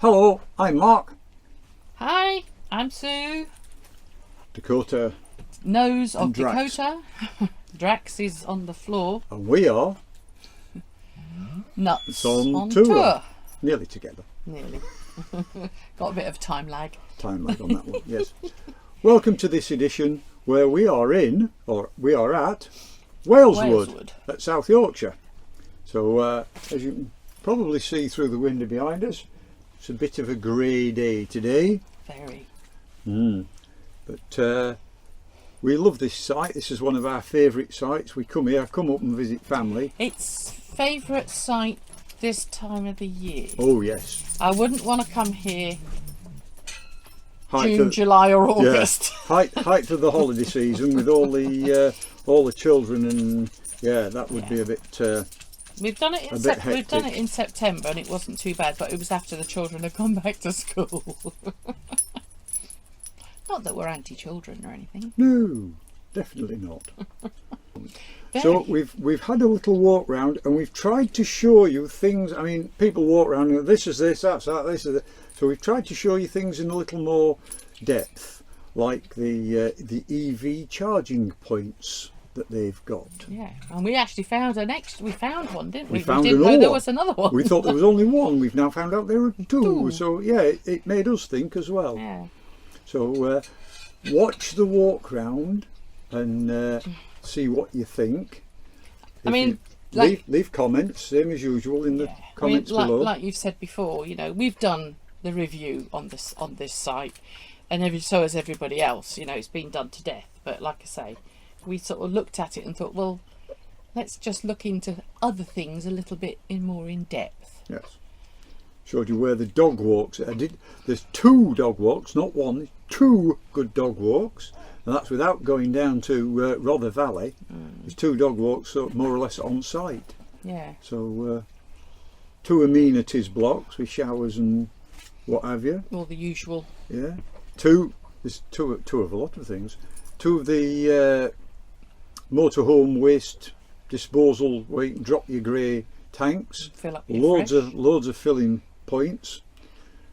Hello, I'm Mark. Hi, I'm Sue. Dakota. Nose of Drax. Dakota. Drax is on the floor. And we are Nuts on tour. tour. Nearly together. Nearly. Got a bit of time lag. Time lag on that one, yes. Welcome to this edition where we are at Waleswood at South Yorkshire. So as you can probably see through the window behind us, it's a bit of a grey day today. Very. But we love this site. This is one of our favourite sites. We come here, come up and visit family. It's favourite site this time of the year. Oh yes. I wouldn't want to come here Height June, of, July or August. Yeah, height of the holiday season with all the children, and yeah, that would be a bit. We've done it in September and it wasn't too bad, but it was after the children had gone back to school. Not that we're anti-children or anything. No, definitely not. So we've had a little walk round and we've tried to show you things. I mean, people walk around and this is this, that's that, this is that. So we've tried to show you things in a little more depth, like the EV charging points that they've got. Yeah, and we actually found we found one, didn't we? We found didn't know there was another one. We thought there was only one. We've now found out there are two. So yeah, it made us think as well. Yeah. So watch the walk round and see what you think. Leave comments, same as usual in the comments below. Like you've said before, you know, we've done the review on this site, and so has everybody else. You know, it's been done to death. But like I say, we sort of looked at it and thought, well, let's just look into other things a little bit more in depth. Yes. Showed you where the dog walks. There's two dog walks, not one. There's two good dog walks, and that's without going down to Rother Valley. There's two dog walks, so more or less on site. Yeah. So two amenities blocks with showers and what have you. All the usual. Yeah. There's two of a lot of things. Two of the motorhome waste disposal where you can drop your grey tanks. Fill up your loads of filling points,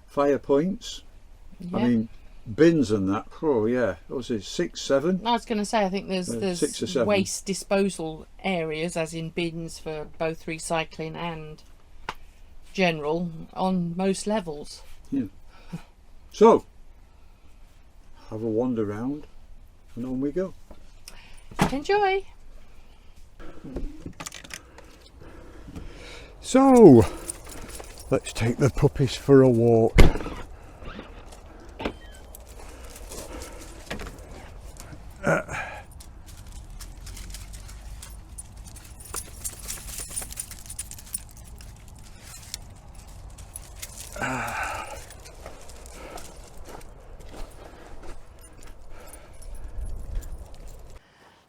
fire points. Yeah. I mean, bins and that. Oh yeah, what was it, 6, 7? I was going to say, I think there's 6 or 7 waste disposal areas, as in bins for both recycling and general, on most levels. Yeah. So have a wander round, and on we go. Enjoy. So let's take the puppies for a walk.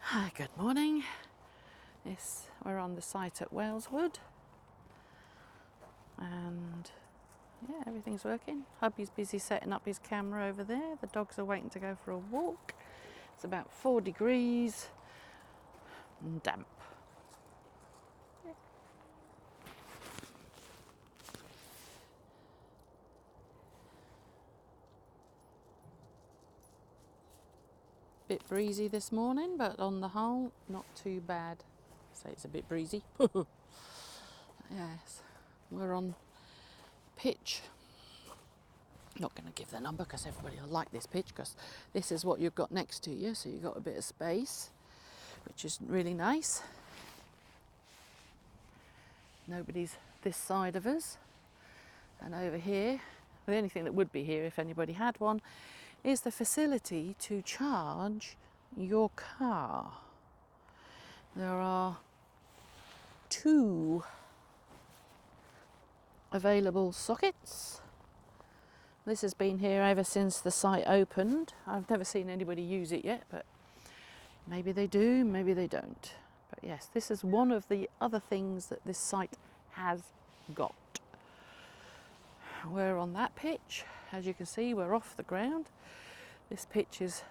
Hi, good morning. We're on the site at Waleswood, and yeah, everything's working. Hubby's busy setting up his camera over there. The dogs are waiting to go for a walk. It's about 4 degrees and damp. Bit breezy this morning, but on the whole, not too bad. So it's a bit breezy. Yes, we're on pitch. Not going to give the number because everybody will like this pitch, because this is what you've got next to you, so you've got a bit of space, which is really nice. Nobody's this side of us. And over here, the only thing that would be here if anybody had one, is the facility to charge your car. There are 2 available sockets. This has been here ever since the site opened. I've never seen anybody use it yet, but maybe they do, maybe they don't. But yes, this is one of the other things that this site has got. We're on that pitch. As you can see, we're off the ground. This pitch is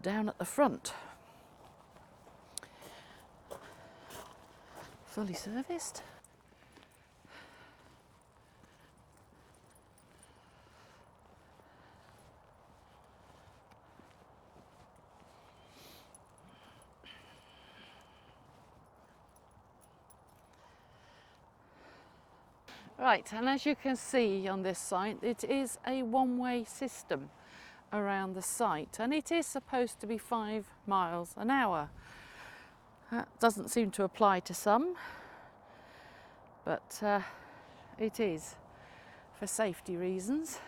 down at the front. Fully serviced. Right, and as you can see on this site, it is a one-way system around the site, and it is supposed to be 5 miles an hour. That doesn't seem to apply to some, but it is for safety reasons.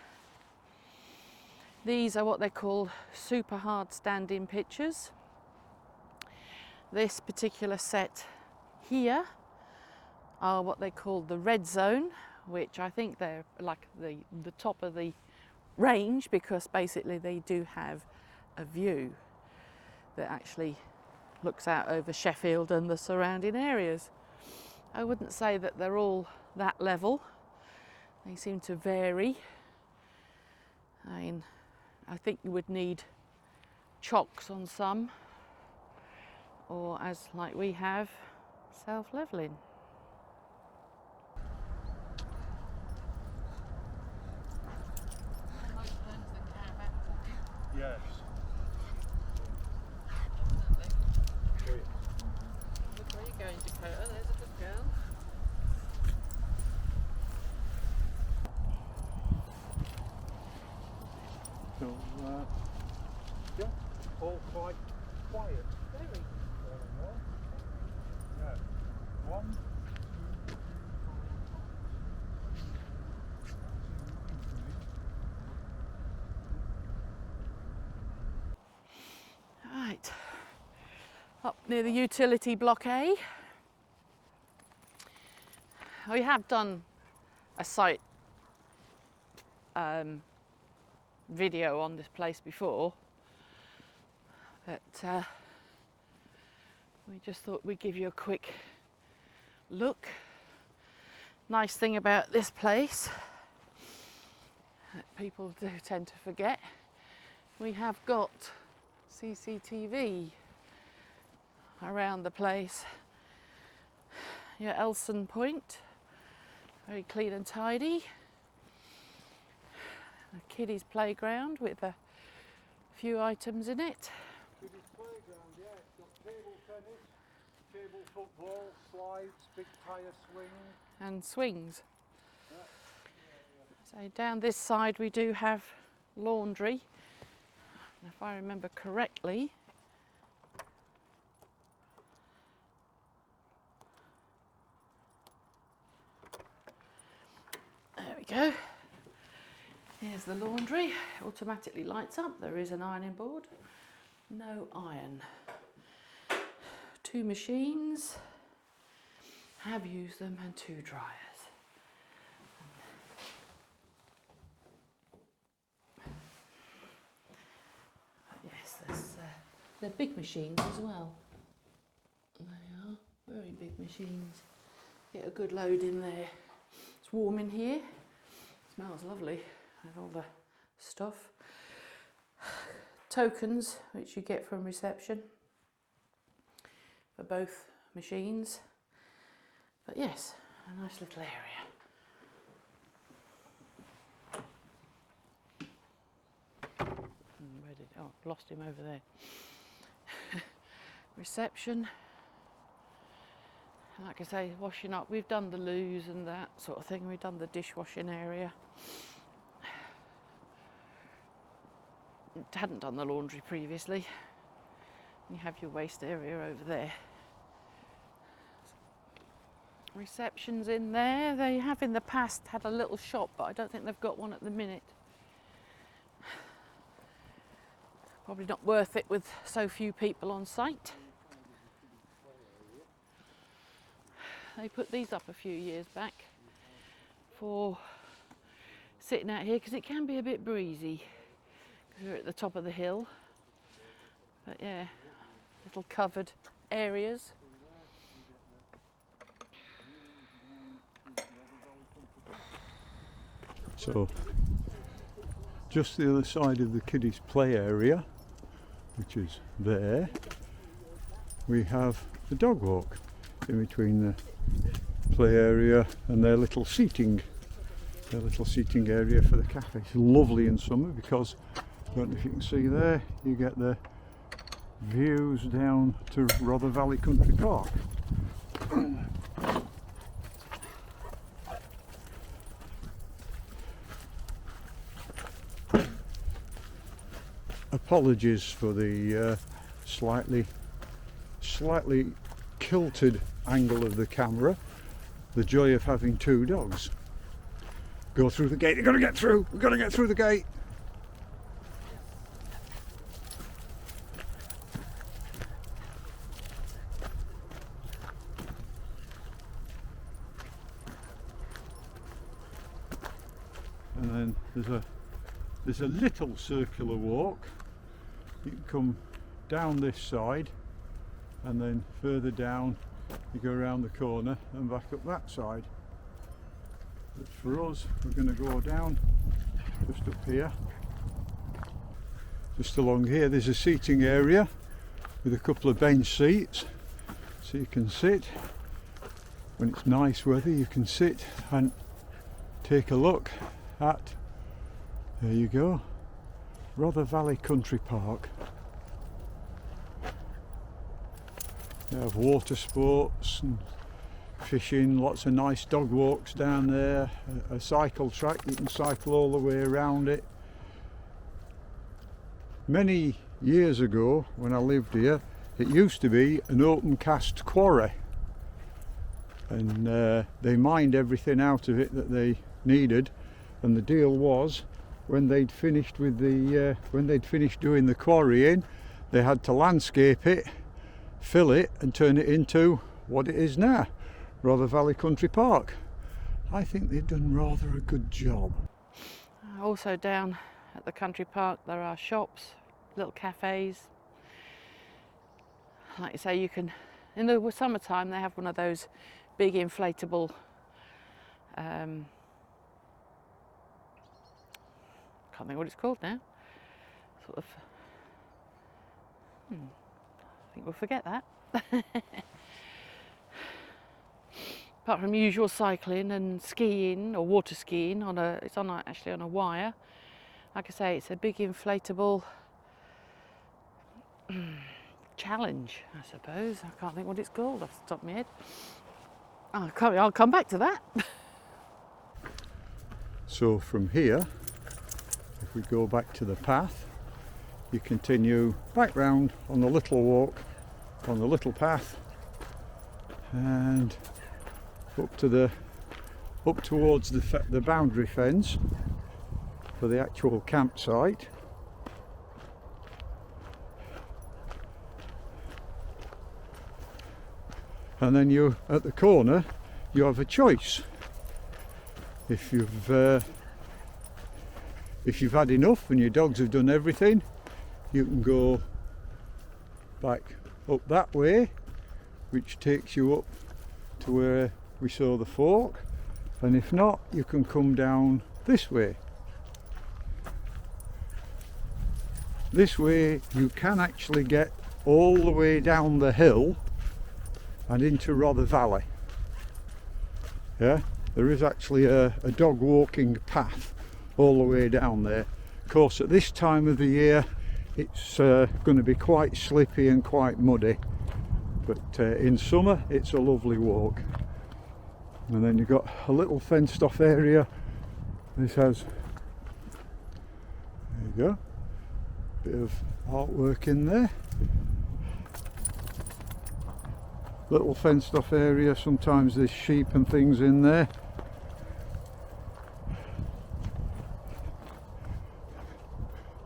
These are what they call super hard standing pitches. This particular set here are what they call the red zone, which I think they're like the top of the range, because basically they do have a view that actually looks out over Sheffield and the surrounding areas. I wouldn't say that they're all that level. They seem to vary. I mean, I think you would need chocks on some, or as like we have, self-leveling. Yes. Look where you're going, Dakota. There's a good girl. So, yeah, all quite quiet. Very. Yeah. 1, 2, 3, 4. Right. Up near the utility block A. We have done a site video on this place before, but we just thought we'd give you a quick look. Nice thing about this place that people do tend to forget, we have got CCTV around the place. Your Elson Point, very clean and tidy. A kiddies playground with a few items in it. Kiddies playground, yeah. It's got table tennis, table football, slides, big tyre swing. And swings. Yeah. So down this side we do have laundry. And if I remember correctly, there we go. Here's the laundry. It automatically lights up. There is an ironing board. No iron. 2 machines. Have used them, and 2 dryers. Yes, they're big machines as well. They are very big machines. Get a good load in there. It's warm in here. Smells lovely with all the stuff. Tokens which you get from reception for both machines. But yes, a nice little area. Where did, oh, lost him over there. Reception. Like I say, washing up. We've done the loos and that sort of thing. We've done the dishwashing area. Hadn't done the laundry previously. You have your waste area over there. Receptions in there. They have in the past had a little shop, but I don't think they've got one at the minute. Probably not worth it with so few people on site. They put these up a few years back for sitting out here, because it can be a bit breezy because we're at the top of the hill. But yeah, little covered areas. So, just the other side of the kiddies play area, which is there, we have the dog walk in between the play area and their little seating area for the cafe. It's lovely in summer because, I don't know if you can see there, you get the views down to Rother Valley Country Park. apologies for the slightly kilted angle of the camera. The joy of having two dogs. Go through the gate. You've got to get through. We've got to get through the gate. And then there's a little circular walk. You can come down this side, and then further down you go around the corner and back up that side. But for us, we're going to go down just up here. Just along here there's a seating area with a couple of bench seats, so you can sit. When it's nice weather, you can sit and take a look at, there you go, Rother Valley Country Park. They have water sports and fishing, lots of nice dog walks down there, a cycle track, you can cycle all the way around it. Many years ago when I lived here, it used to be an open cast quarry, and they mined everything out of it that they needed, and the deal was when they'd finished with the doing the quarrying, they had to landscape it, fill it and turn it into what it is now, Rother Valley Country Park. I think they've done rather a good job. Also down at the country park there are shops, little cafes. Like you say, you can, in the summertime they have one of those big inflatable can't think what it's called now. Sort of. I think we'll forget that. Apart from usual cycling and skiing or water skiing it's actually on a wire. Like I say, it's a big inflatable challenge, I suppose. I can't think what it's called off the top of my head. I'll come back to that. So from here, if we go back to the path, you continue back round on the little walk, on the little path, and up towards the boundary fence for the actual campsite. And then you, at the corner, you have a choice. If you've had enough and your dogs have done everything, you can go back up that way, which takes you up to where we saw the fork, and if not, you can come down this way. This way you can actually get all the way down the hill and into Rother Valley. Yeah, there is actually a dog walking path all the way down there. Of course, at this time of the year it's going to be quite slippy and quite muddy, but in summer it's a lovely walk. And then you've got a little fenced off area. This has, there you go, bit of artwork in there. Little fenced off area, sometimes there's sheep and things in there.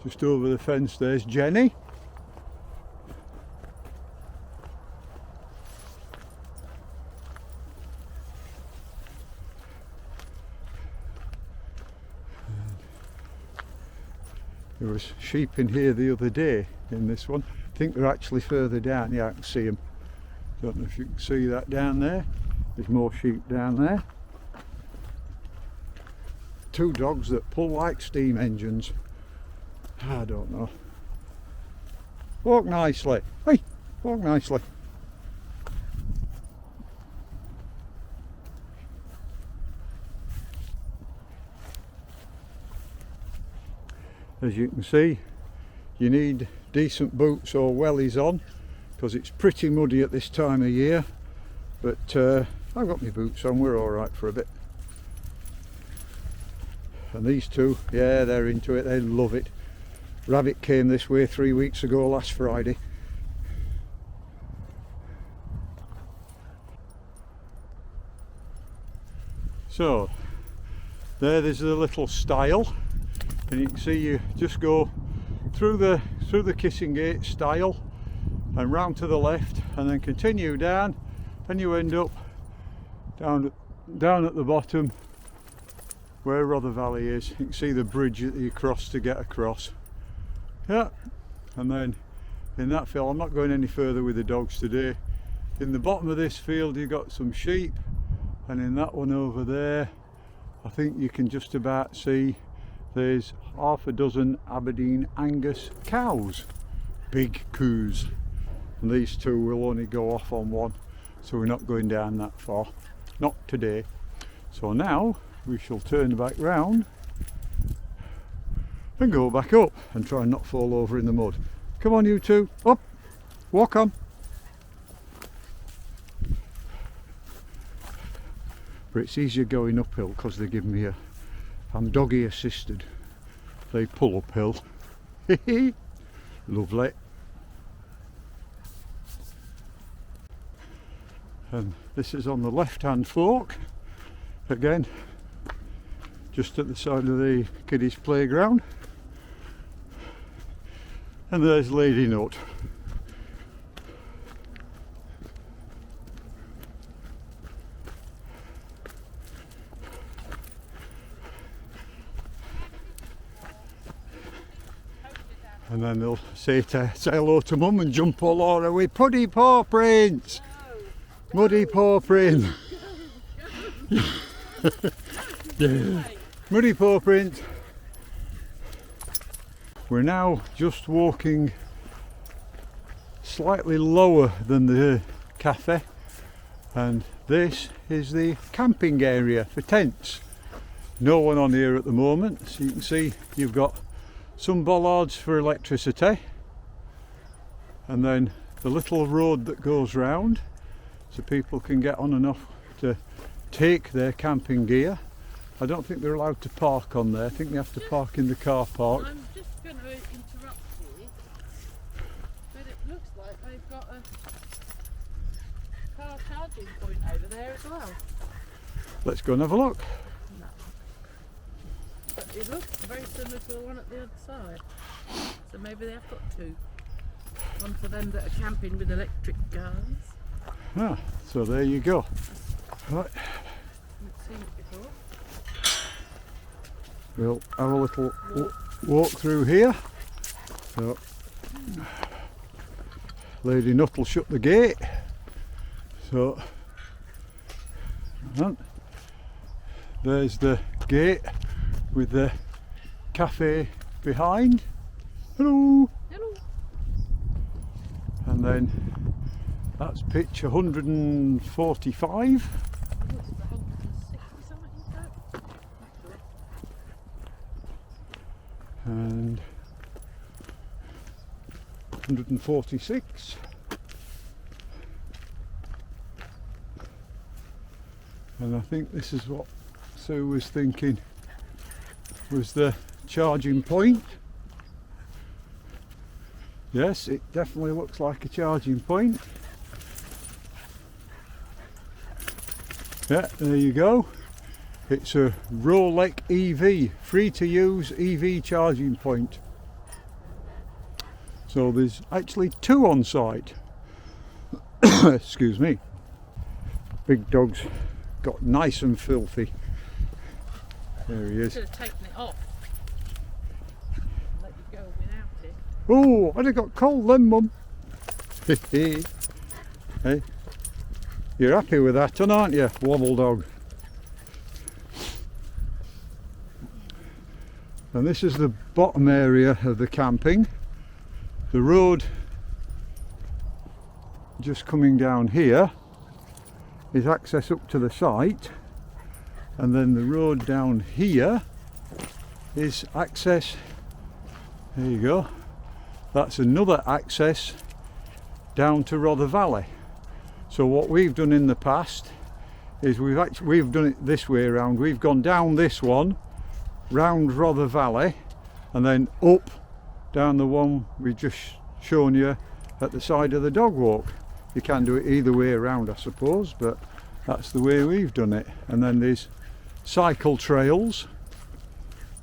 Just over the fence there's Jenny. There was sheep in here the other day in this one. I think they're actually further down. Yeah, I can see them. Don't know if you can see that down there. There's more sheep down there. Two dogs that pull like steam engines. I don't know. Walk nicely. Hey, walk nicely. As you can see, you need decent boots or wellies on because it's pretty muddy at this time of year, but I've got my boots on, we're alright for a bit. And these two, yeah, they're into it, they love it. Rabbit came this way 3 weeks ago last Friday. So there's the little stile, and you can see you just go through the Kissing Gate stile and round to the left, and then continue down, and you end up down at the bottom where Rother Valley is. You can see the bridge that you cross to get across. Yeah, and then in that field, I'm not going any further with the dogs today. In the bottom of this field you've got some sheep, and in that one over there I think you can just about see there's half a dozen Aberdeen Angus cows, big coos, and these two will only go off on one, so we're not going down that far, not today. So now we shall turn back round and go back up and try and not fall over in the mud. Come on you two, up, walk on. But it's easier going uphill because they give me I'm doggy assisted. They pull uphill. Lovely. And this is on the left hand fork. Again, just at the side of the kiddies playground. And there's Lady Nut. And then they'll say hello to Mum and jump all over with puddy paw prints. No. Muddy paw print. Yeah. Muddy paw print. We're now just walking slightly lower than the cafe, and this is the camping area for tents. No one on here at the moment, so you can see you've got some bollards for electricity, and then the little road that goes round so people can get on and off to take their camping gear. I don't think they're allowed to park on there. I think they have to park in the car park. I'm just going to interrupt you, but it looks like they've got a car charging point over there as well. Let's go and have a look. No. But it looks very similar to the one at the other side. So maybe they have got two. One for them that are camping with electric cars. Ah, so there you go. Right. Haven't seen it before. We'll have a little walk through here. So, Lady Nut will shut the gate. So, and there's the gate with the cafe behind. Hello. Hello. And then that's pitch 145. And 146. And I think this is what Sue was thinking was the charging point. Yes, it definitely looks like a charging point. Yeah, there you go. It's a Rolec EV, free to use EV charging point. So there's actually two on site. Excuse me. Big dog's got nice and filthy. There he is. Should have taken it off. Let you go without it. Oh, I'd have got cold then, Mum. Hey, you're happy with that, aren't you, wobble dog? And this is the bottom area of the camping. The road just coming down here is access up to the site, and then the road down here is access, there you go, that's another access down to Rother Valley. So what we've done in the past is we've done it this way around. We've gone down this one, round Rother Valley, and then up down the one we've just shown you at the side of the dog walk. You can do it either way around, I suppose, but that's the way we've done it. And then there's cycle trails.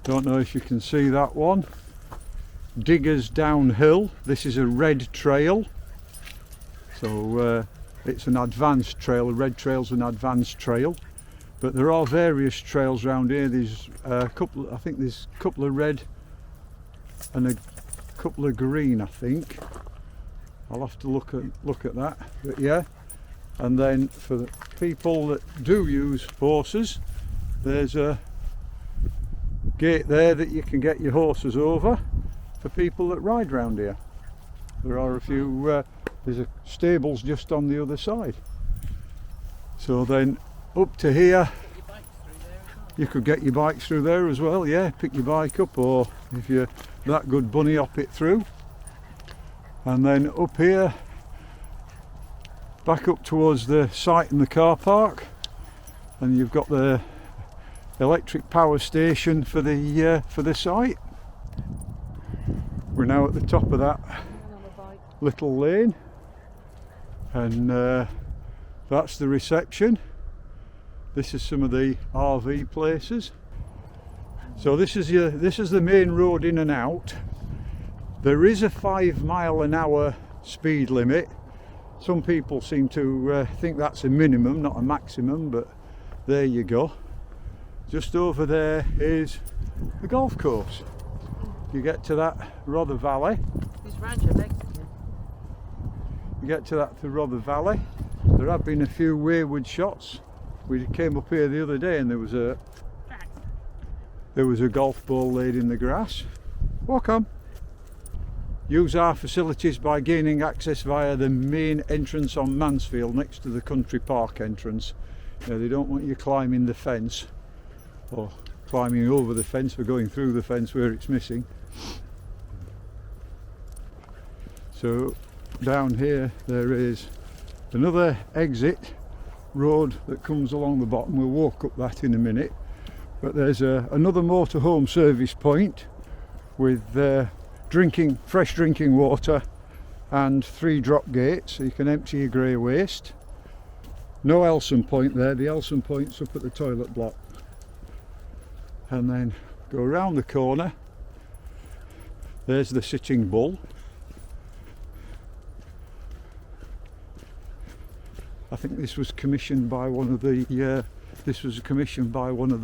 Don't know if you can see that one. Diggers downhill. This is a red trail. So it's an advanced trail. A red trail's an advanced trail. But there are various trails around here. There's a couple, I think there's a couple of red and a couple of green, I think. I'll have to look at that, but yeah. And then for the people that do use horses, there's a gate there that you can get your horses over for people that ride round here. There are a few, there's a stables just on the other side. So then up to here, you could get your bikes through there as well, yeah, pick your bike up, or if you're that good, bunny hop it through. And then up here, back up towards the site and the car park, and you've got the electric power station for the site. We're now at the top of that little lane, and that's the reception. This is some of the RV places. So this is the main road in and out. There is a 5 mile an hour speed limit. Some people seem to think that's a minimum, not a maximum, but there you go. Just over there is the golf course. You get to that Rother Valley. You get to that through Rother Valley. There have been a few wayward shots. We came up here the other day and there was a golf ball laid in the grass. Welcome. Use our facilities by gaining access via the main entrance on Mansfield next to the country park entrance. They don't want you climbing the fence or climbing over the fence or going through the fence where it's missing. So down here there is another exit road that comes along the bottom. We'll walk up that in a minute, but there's another motorhome service point with fresh drinking water and 3 drop gates, so you can empty your grey waste. No Elson point there. The Elson point's up at the toilet block. And then go around the corner. There's the Sitting Bull. I think this was commissioned by one of the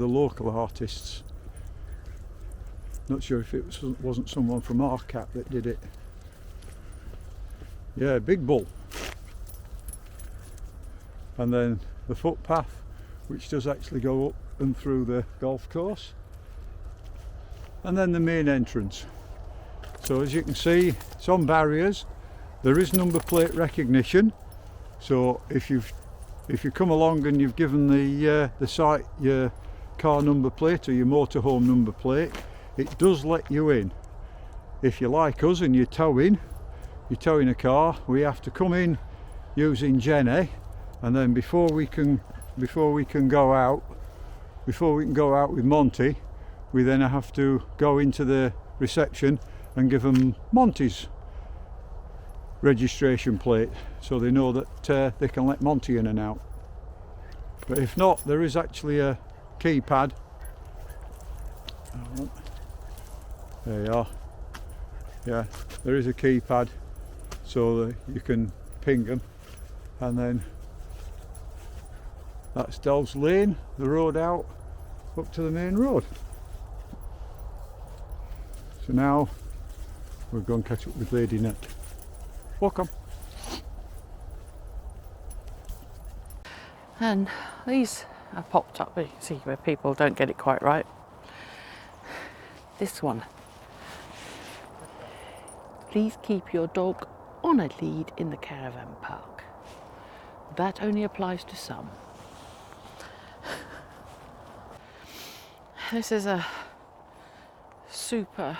local artists. Not sure if it wasn't someone from RCAP that did it. Yeah, big bull. And then the footpath, which does actually go up and through the golf course. And then the main entrance. So as you can see, it's on barriers. There is number plate recognition. So if you come along and you've given the site your car number plate or your motorhome number plate, it does let you in. If you're like us and you're towing a car, we have to come in using Jenny, and then before we can go out with Monty, we then have to go into the reception and give them Monty's registration plate, so they know that they can let Monty in and out. But if not, there is actually a keypad. There you are. Yeah, there is a keypad, so that you can ping them, and then that's Delves Lane, the road out up to the main road. So now we'll go and catch up with Lady Nut. Welcome. And these are popped up, you see where people don't get it quite right. This one. Please keep your dog on a lead in the caravan park. That only applies to some. This is a super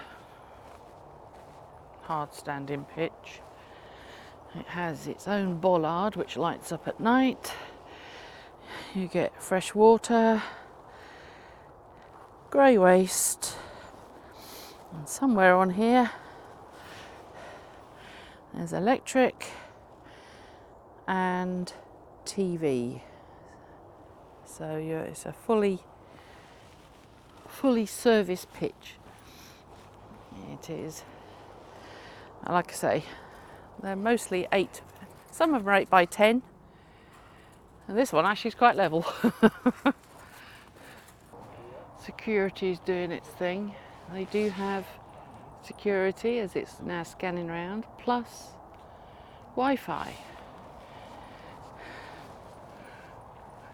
hard standing pitch. It has its own bollard which lights up at night. You get fresh water, grey waste, and somewhere on here There's electric and TV. So it's a fully serviced pitch. It is. Like I say, they're mostly 8. Some of them are 8 by 10. And this one actually is quite level. Security is doing its thing. They do have security as it's now scanning around, plus Wi-Fi.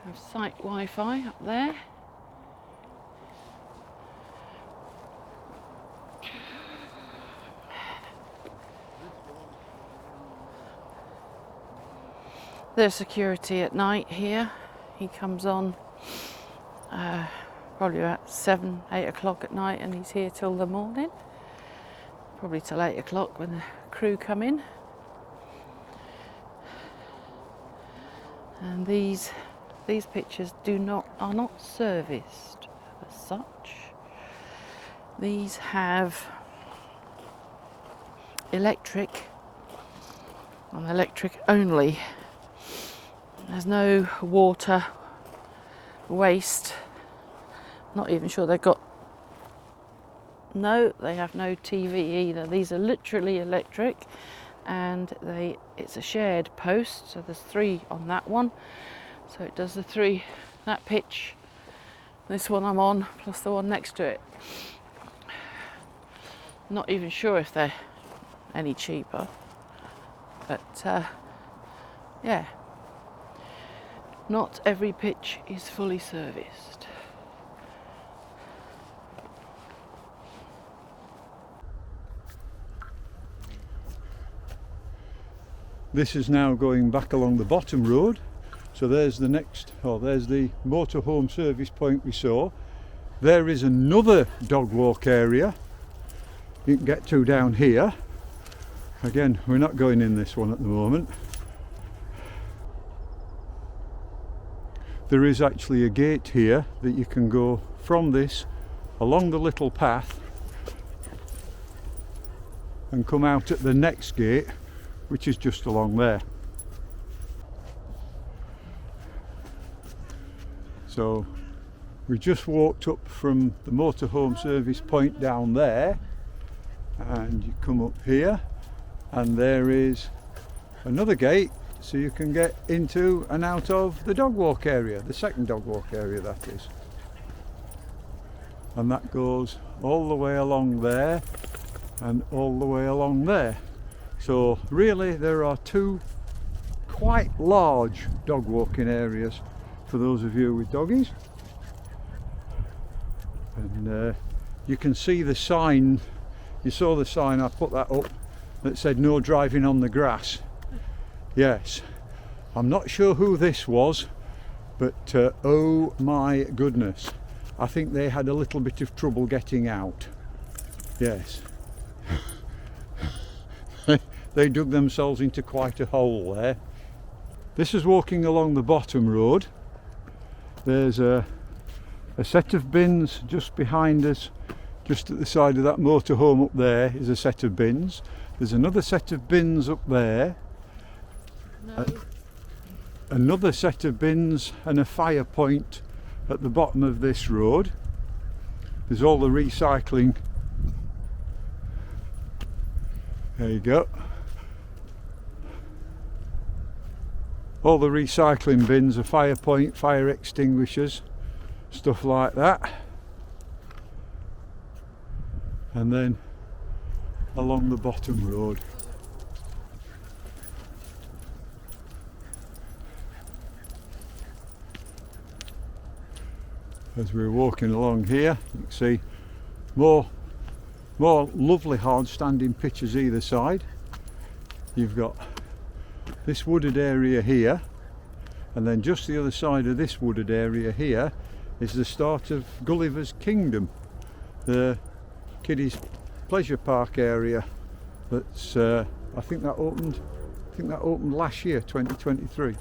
We have site Wi-Fi up there. There's security at night here. He comes on probably about 7, 8 o'clock at night, and he's here till the morning. Probably till 8 o'clock when the crew come in. And these pictures are not serviced as such. These have electric, and electric only. There's no water, waste. Not even sure they've got. No, they have no TV either. These are literally electric, and it's a shared post. So there's 3 on that one. So it does the 3 that pitch. This one I'm on, plus the one next to it. Not even sure if they're any cheaper, but yeah. Not every pitch is fully serviced. This is now going back along the bottom road. So there's the there's the motorhome service point we saw. There is another dog walk area you can get to down here. Again, we're not going in this one at the moment. There is actually a gate here that you can go from this along the little path and come out at the next gate, which is just along there. So we just walked up from the motorhome service point down there, and you come up here, and there is another gate so you can get into and out of the dog walk area, the second dog walk area that is. And that goes all the way along there and all the way along there. So really there are 2 quite large dog walking areas for those of you with doggies. And you can see the sign, you saw the sign, I put that up, that said no driving on the grass. Yes, I'm not sure who this was, but oh my goodness, I think they had a little bit of trouble getting out. Yes. They dug themselves into quite a hole there. This is walking along the bottom road. There's a set of bins just behind us, just at the side of that motorhome up there is a set of bins. There's another set of bins up there. No. Another set of bins and a fire point at the bottom of this road. There's all the recycling. There you go. All the recycling bins, a fire point, fire extinguishers, stuff like that. And then along the bottom road. As we're walking along here, you can see more lovely hard standing pitches either side. You've got this wooded area here, and then just the other side of this wooded area here is the start of Gulliver's Kingdom, the kiddies pleasure park area. That's I think that opened last year, 2023,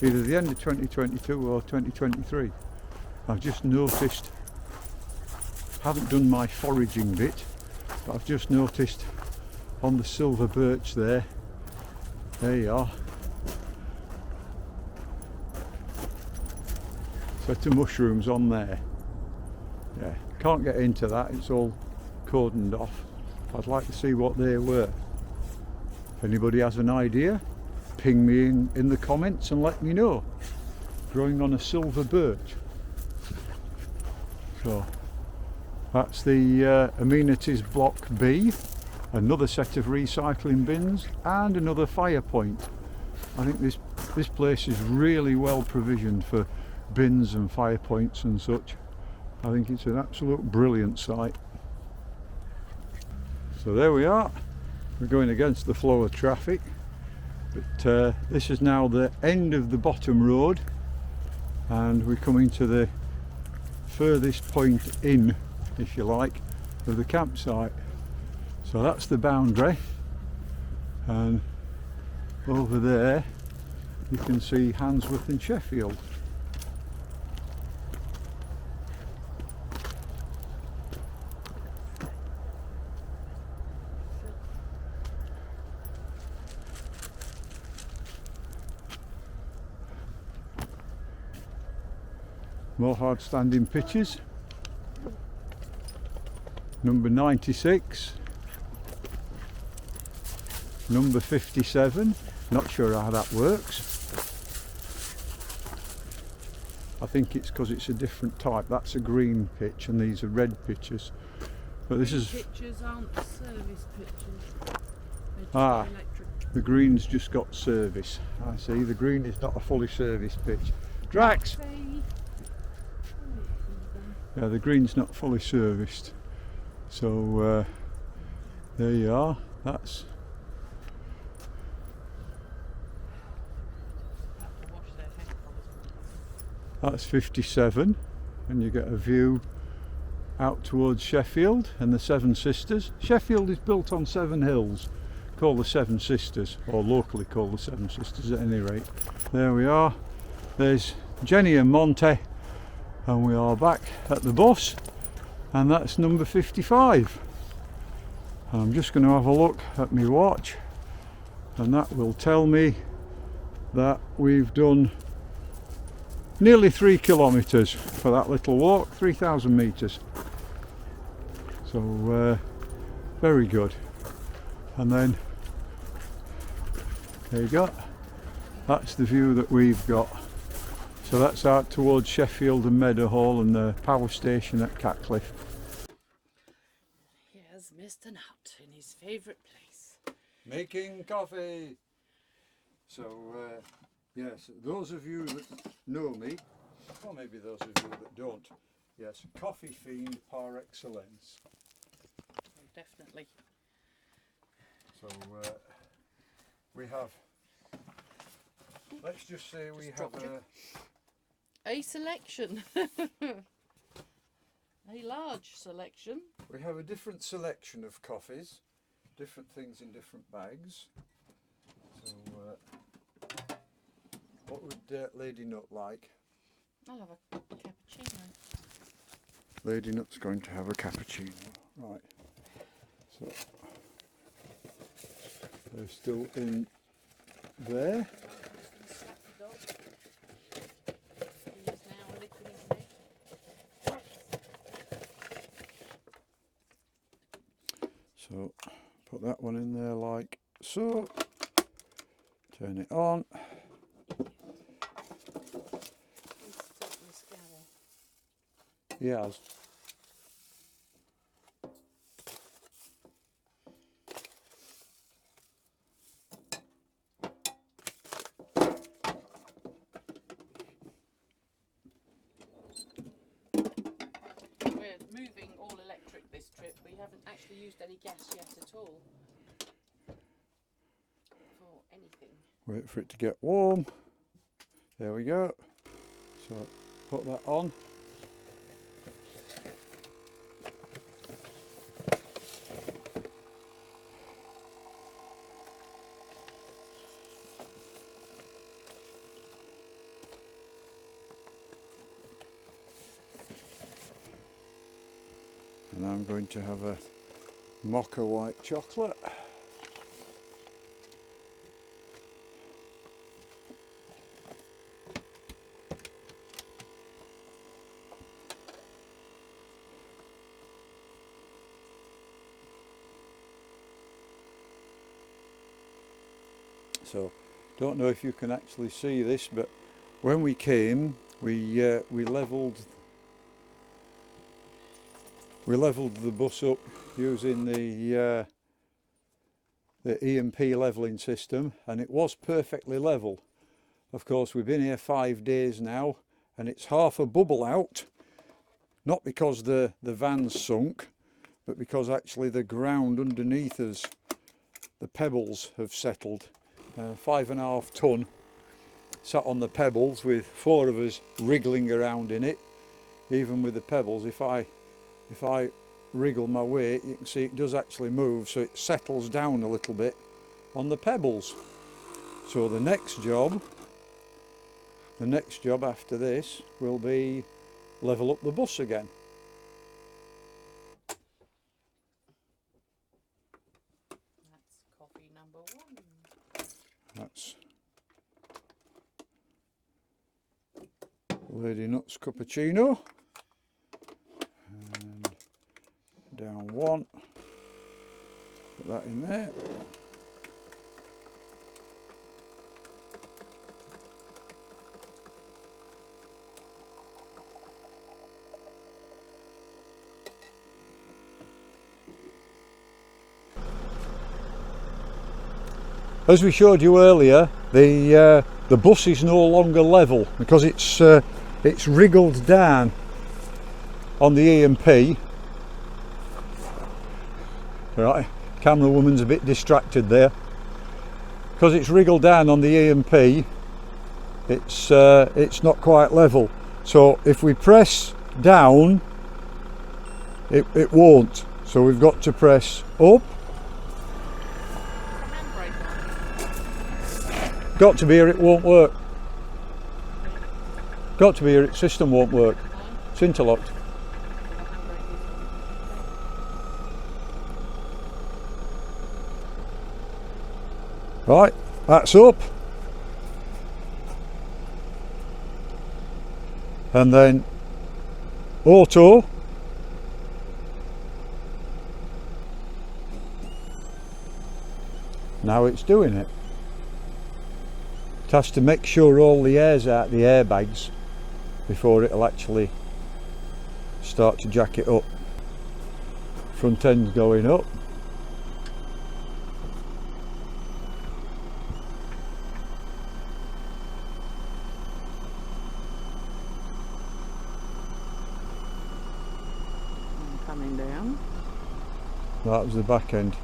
either the end of 2022 or 2023. I've just noticed, haven't done my foraging bit, but I've just noticed on the silver birch there There you are. Set of mushrooms on there. Yeah, can't get into that, it's all cordoned off. I'd like to see what they were. If anybody has an idea, ping me in the comments and let me know. Growing on a silver birch. So that's the amenities block B, another set of recycling bins and another fire point. I think this place is really well provisioned for bins and fire points and such. I think it's an absolute brilliant site. So there we are. We're going against the flow of traffic, but this is now the end of the bottom road and we're coming to the furthest point in, if you like, of the campsite. So that's the boundary, and over there you can see Handsworth and Sheffield. More hard standing pitches. Number 96. Number 57. Not sure how that works. I think it's because it's a different type. That's a green pitch and these are red pitches. But this is... Pitches aren't service pitches. Ah, the green's just got service. I see, the green is not a fully serviced pitch. Drax! Yeah, the green's not fully serviced. So there you are. That's 57, and you get a view out towards Sheffield and the Seven Sisters. Sheffield is built on 7 hills, called the Seven Sisters, or locally called the Seven Sisters at any rate. There we are. There's Jenny and Monty, and we are back at the bus, and that's number 55. And I'm just going to have a look at my watch, and that will tell me that we've done nearly 3 kilometres for that little walk, 3,000 metres. So very good. And then there you go, that's the view that we've got. So that's out towards Sheffield and Meadowhall and the power station at Catcliffe. Here's Mr. Nut in his favourite place. Making coffee. So yes, those of you that know me, or maybe those of you that don't, yes, coffee fiend par excellence. Oh, definitely. So we have, let's just say we have a selection. A large selection. we have a different selection of coffees, different things in different bags. So what would Lady Nut like? I'll have a cappuccino. Lady Nut's going to have a cappuccino. Right. So they're still in there. So put that one in there like so. Turn it on. He has. We're moving all electric this trip. We haven't actually used any gas yet at all for anything. Wait for it to get warm. There we go. So put that on. And I'm going to have a mocha white chocolate. So don't know if you can actually see this, but when we came, we levelled the bus up using the EMP levelling system, and it was perfectly level. Of course, we've been here 5 days now, and it's half a bubble out, not because the van's sunk, but because actually the ground underneath us, the pebbles have settled. 5.5 ton sat on the pebbles with 4 of us wriggling around in it. Even with the pebbles, if I wriggle my weight, you can see it does actually move, so it settles down a little bit on the pebbles. So the next job after this will be level up the bus again. That's coffee number 1. That's Lady Nuts cappuccino. And down 1. Put that in there. As we showed you earlier, the bus is no longer level because it's wriggled down on the EMP. Right, camera woman's a bit distracted there. Because it's wriggled down on the EMP, it's not quite level. So if we press down, it won't. So we've got to press up. Got to be here, it won't work. Got to be here, its system won't work. It's interlocked. Right, that's up. And then auto. Now it's doing it. It has to make sure all the air's out the airbags before it'll actually start to jack it up. Front end's going up. And coming down. That was the back end.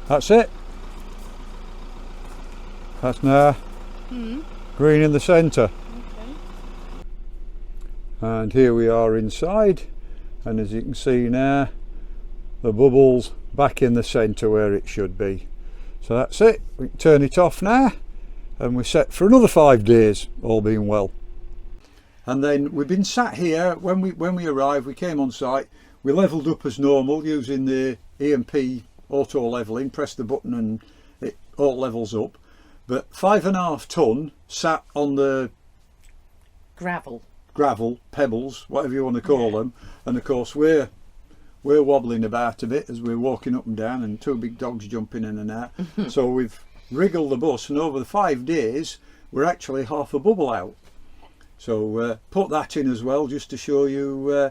That's it. That's now green in the centre. Okay. And here we are inside, and as you can see now, the bubble's back in the centre where it should be. So that's it. We can turn it off now, and we're set for another 5 days, all being well. And then we've been sat here. When we arrived, we came on site, we levelled up as normal using the EMP auto levelling, press the button and it all levels up. But 5.5 ton sat on the Gravel, pebbles, whatever you want to call them, and of course we're wobbling about a bit as we're walking up and down, and 2 big dogs jumping in and out. So we've wriggled the bus, and over the 5 days we're actually half a bubble out. So put that in as well, just to show you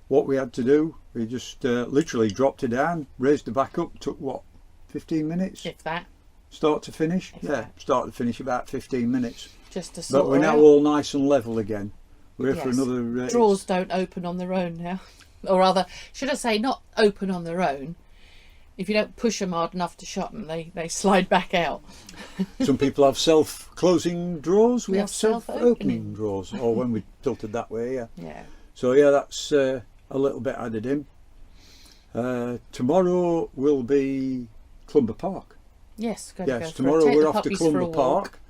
what we had to do. We just literally dropped it down, raised it back up, took what, 15 minutes? if that. Start to finish? If Yeah, that. start to finish about 15 minutes. Just to sort But we're now out. all nice and level again. We're here for Yes. another... Drawers don't open on their own now. Or rather, should I say, not open on their own. If you don't push them hard enough to shut them, they slide back out. Some people have self-closing drawers. We We have have self-opening self-opening. drawers. Or when we tilted that way, yeah. Yeah. So yeah, that's a little bit added in. Tomorrow will be Clumber Park. Yes, Yes, tomorrow we're off to Clumber Park.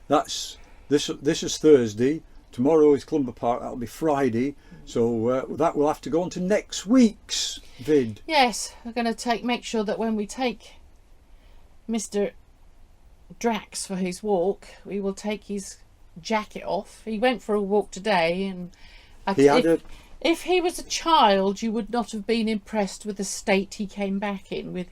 That's this is Thursday. tomorrow is Clumber Park, that'll be Friday, so that will have to go on to next week's vid. Yes, we're going to make sure that when we take Mr. Drax for his walk, we will take his jacket off. He went for a walk today, and if he was a child, you would not have been impressed with the state he came back in.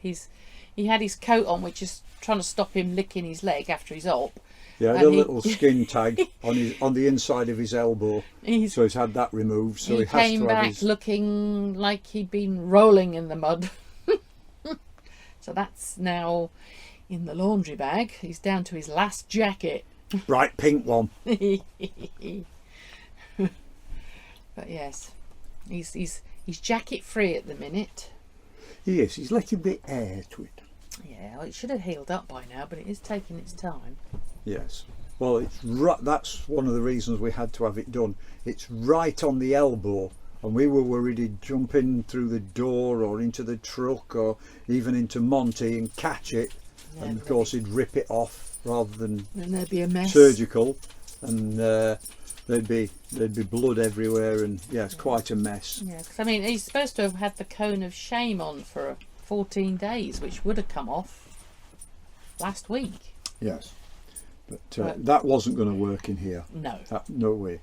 He had his coat on, which is trying to stop him licking his leg after his op. Yeah, a little skin tag on the inside of his elbow, so he's had that removed. So he has came to back have his... looking like he'd been rolling in the mud. So that's now in the laundry bag. He's down to his last jacket. Bright pink one. But yes, he's jacket free at the minute. He is. He's letting the air to it. Yeah, well, it should have healed up by now, but it is taking its time. Yes. Well, that's one of the reasons we had to have it done. It's right on the elbow, and we were worried he'd jump in through the door or into the truck or even into Monty and catch it, and of course he'd rip it off rather than and there'd be a mess. Surgical, and there'd be blood everywhere, and yeah, it's quite a mess. Yeah, because I mean, he's supposed to have had the cone of shame on for 14 days, which would have come off last week. Yes, but that wasn't going to work in here. No. No way.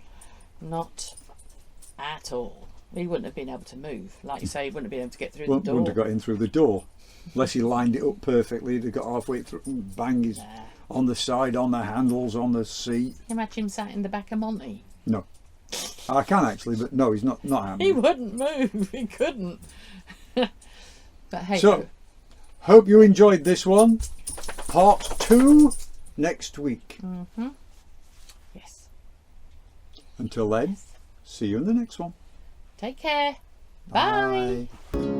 Not at all. He wouldn't have been able to move. Like you say, he wouldn't have been able to get through Well, the door. Wouldn't have got in through the door. Unless he lined it up perfectly, he'd have got halfway through and bang his on the side, on the handles, on the seat. Can you imagine him sat in the back of Monty? No. I can actually, but no, he's not having He it. wouldn't move. He couldn't. But hey. So, hope you enjoyed this one. Part 2 next week. Yes. Until then, see you in the next one. Take care. Bye. Bye.